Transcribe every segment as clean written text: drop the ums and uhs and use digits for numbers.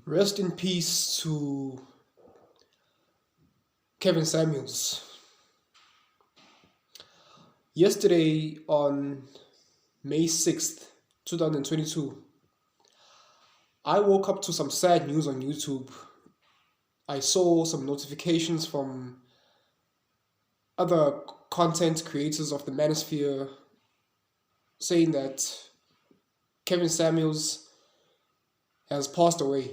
Rest in peace to Kevin Samuels. Yesterday on May 6th, 2022, I woke up to some sad news on YouTube. I saw some notifications from other content creators of the Manosphere saying that Kevin Samuels has passed away.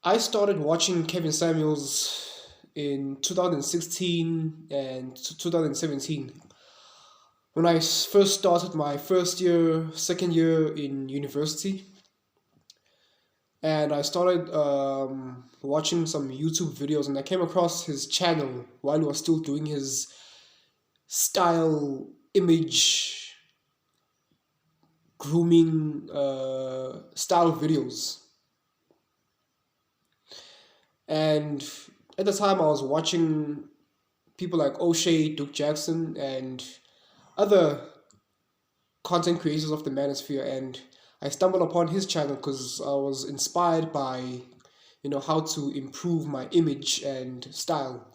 I started watching Kevin Samuels in 2016 and 2017 when I first started my first year, second year in university, and I started watching some YouTube videos, and I came across his channel while he was still doing his style image grooming style videos. And at the time, I was watching people like O'Shea, Duke Jackson, and other content creators of the Manosphere, and I stumbled upon his channel because I was inspired by how to improve my image and style,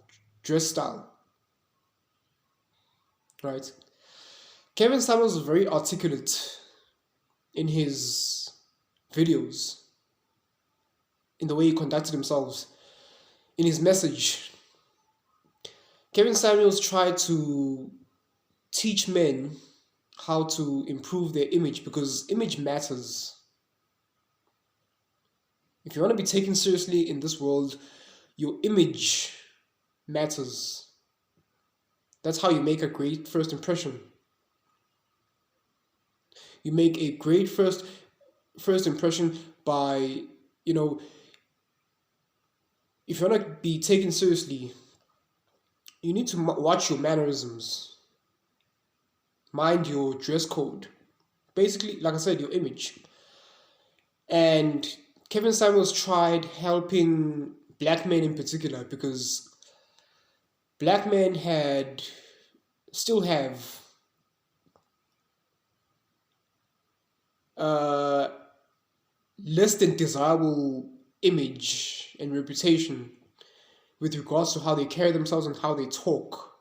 dress style, right? Kevin Samuels was very articulate in his videos, in the way he conducted himself, in his message. Kevin Samuels tried to teach men how to improve their image because image matters. If you want to be taken seriously in this world, your image matters. That's how you make a great first impression. You make a great first impression by, you know, if you want to be taken seriously, you need to watch your mannerisms, mind your dress code. Basically, like I said, your image. And Kevin Samuels tried helping black men in particular because black men had still have uh, less than desirable image and reputation with regards to how they carry themselves and how they talk.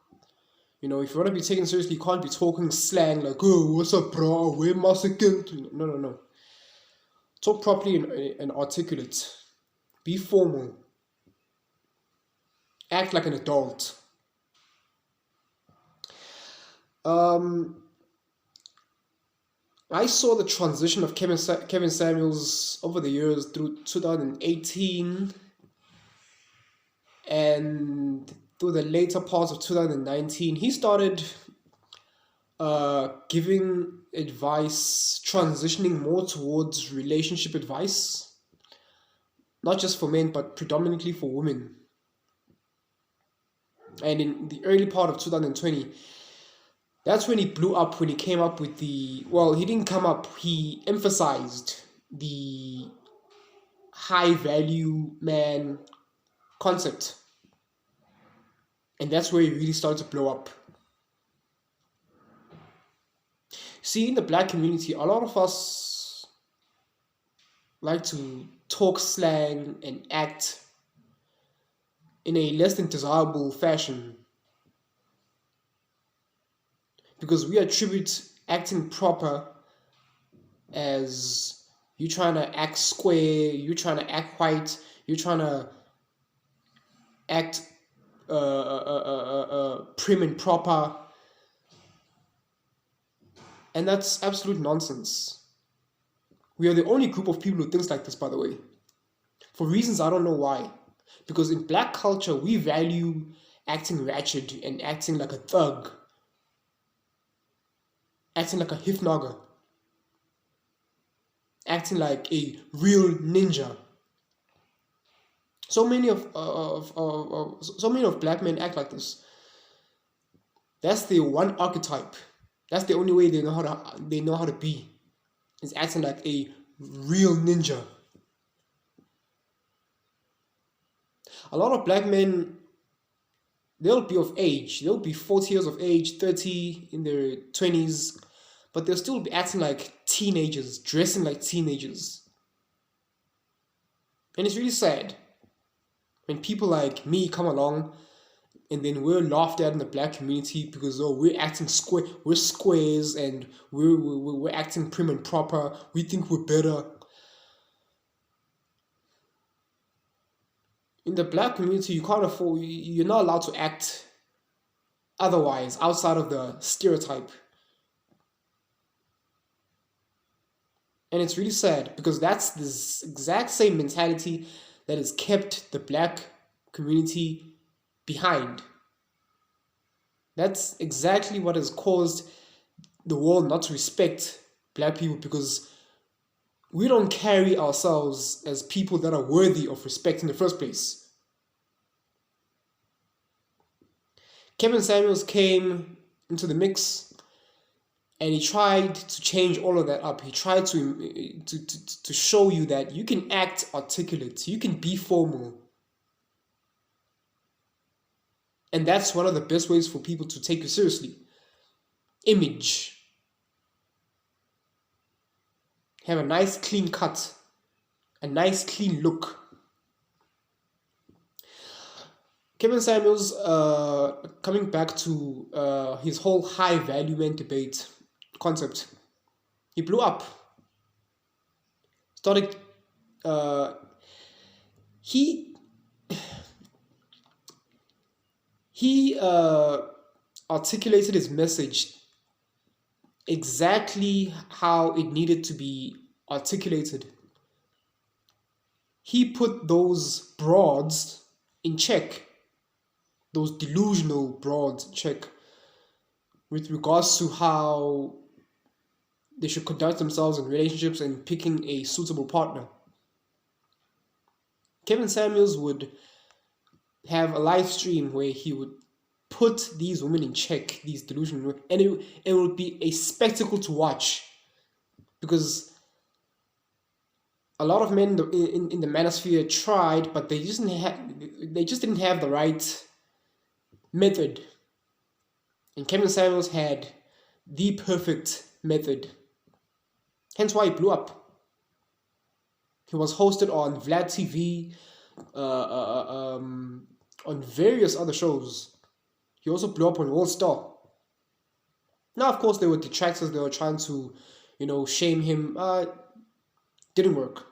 If you want to be taken seriously, you can't be talking slang like, oh, what's up, bro? Where my second? No, no, no. Talk properly and articulate. Be formal. Act like an adult. Um, I saw the transition of Kevin Samuels over the years through 2018 and through the later parts of 2019. He started giving advice, transitioning more towards relationship advice, not just for men, but predominantly for women. And in the early part of 2020, that's when he blew up, when he came up with he didn't come up, he emphasized the high value man concept. And that's where he really started to blow up. See, in the black community, a lot of us like to talk slang and act in a less than desirable fashion because we attribute acting proper as you trying to act square, you trying to act white, you trying to act prim and proper, and that's absolute nonsense. We are the only group of people who thinks like this, by the way, for reasons I don't know why. Because in black culture, we value acting ratchet and acting like a thug, acting like a hifnaga, acting like a real ninja. So many of black men act like this. That's the one archetype. That's the only way they know how to be. Is acting like a real ninja. A lot of black men They'll be of age. They'll be 40 years of age, 30 in their 20s, but they'll still be acting like teenagers, dressing like teenagers. And it's really sad when people like me come along and then we're laughed at in the black community because we're acting square, we're squares, and we're acting prim and proper. We think we're better. In the black community, you can't afford. You're not allowed to act otherwise outside of the stereotype, and it's really sad because that's this exact same mentality that has kept the black community behind. That's exactly what has caused the world not to respect black people because we don't carry ourselves as people that are worthy of respect in the first place. Kevin Samuels came into the mix and he tried to change all of that up. He tried to show you that you can act articulate, you can be formal. And that's one of the best ways for people to take you seriously. Image. Have a nice clean cut, a nice clean look. Kevin Samuels, coming back to his whole high value man debate concept, he blew up. Started, he articulated his message exactly how it needed to be articulated. He put those broads in check, those delusional broads in check, with regards to how they should conduct themselves in relationships and picking a suitable partner. Kevin Samuels would have a live stream where he would put these women in check, these delusional women, and it would be a spectacle to watch because a lot of men in the Manosphere tried, but they just didn't have the right method. And Kevin Samuels had the perfect method. Hence why he blew up. He was hosted on Vlad TV, on various other shows. He also blew up on World Star. Now, of course, there were detractors. They were trying to, shame him. Didn't work.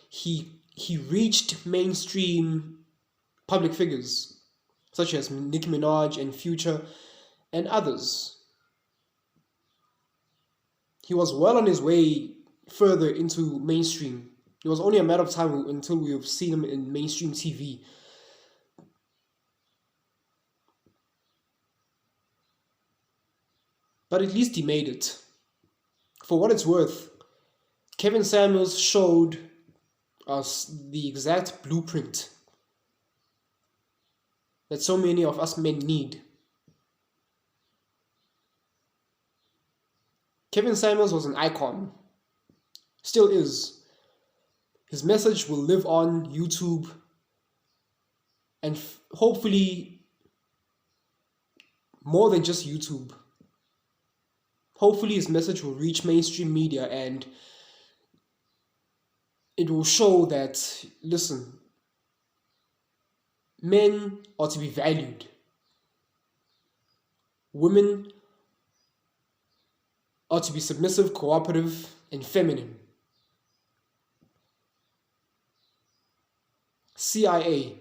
He reached mainstream public figures such as Nicki Minaj and Future and others. He was well on his way further into mainstream. It was only a matter of time until we have seen him in mainstream TV. But at least he made it. For what it's worth, Kevin Samuels showed us the exact blueprint that so many of us men need. Kevin Samuels was an icon, still is. His message will live on YouTube and hopefully more than just YouTube. Hopefully his message will reach mainstream media and it will show that, listen, men are to be valued. Women are to be submissive, cooperative, and feminine. CIA.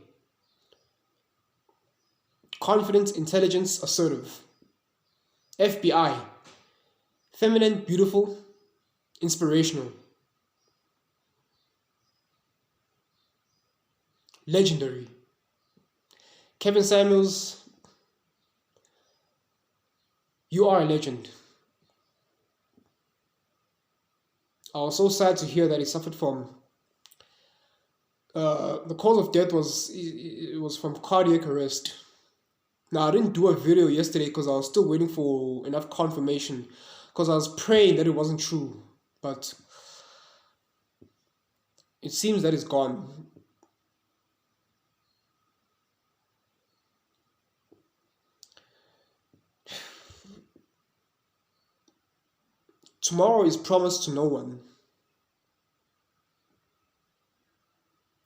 Confident, intelligence, assertive. FBI. Feminine, beautiful, inspirational. Legendary. Kevin Samuels, you are a legend. I was so sad to hear that he suffered from the cause of death was from cardiac arrest. Now I didn't do a video yesterday because I was still waiting for enough confirmation because I was praying that it wasn't true, but it seems that it's gone. tomorrow is promised to no one.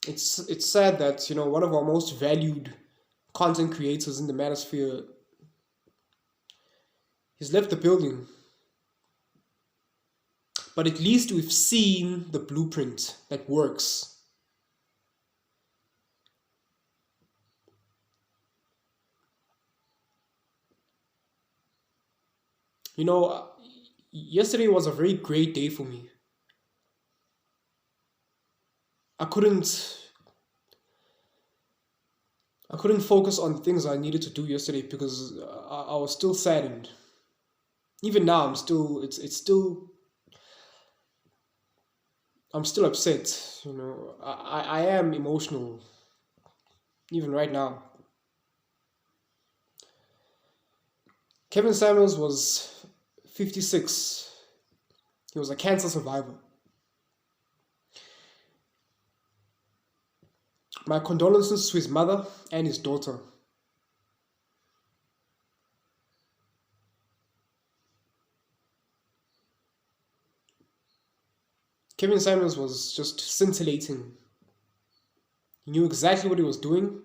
It's sad that one of our most valued content creators in the Manosphere, he's left the building. But at least we've seen the blueprint that works. You know, yesterday was a very great day for me. I couldn't I couldn't focus on things I needed to do yesterday because I was still saddened. Even now, I'm still upset. I am emotional even right now. Kevin Samuels was 56. He was a cancer survivor. My condolences to his mother and his daughter. Kevin Samuels was just scintillating. He knew exactly what he was doing.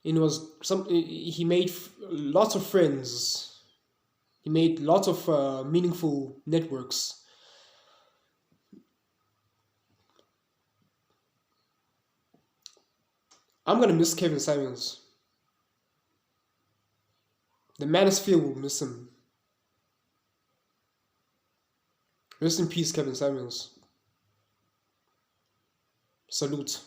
He made lots of friends. He made lots of meaningful networks. I'm gonna miss Kevin Samuels. The Manosphere will miss him. Rest in peace, Kevin Samuels. Salute.